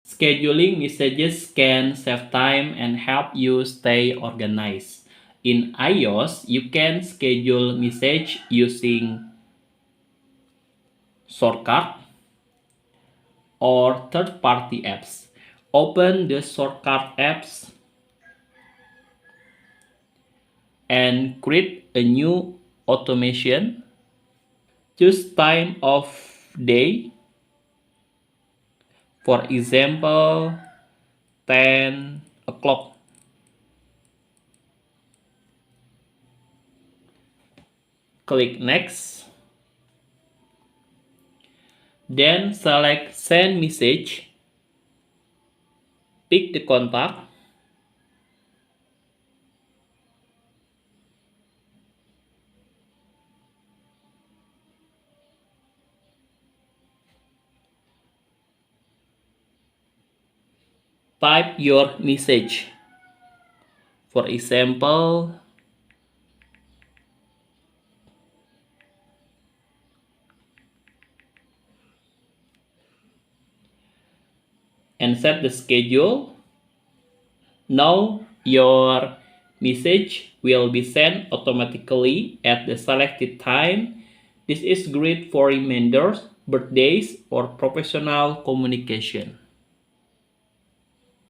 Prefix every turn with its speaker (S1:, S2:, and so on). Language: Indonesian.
S1: Scheduling messages can save time and help you stay organized. In iOS, you can schedule message using shortcut or third-party apps. Open the shortcut apps and create a new automation. Choose time of day, for example, 10 o'clock. Click next. Then select send message. Pick the contact. Type your message. For example, and set the schedule. Now your message will be sent automatically at the selected time. This is great for reminders, birthdays, or professional communication.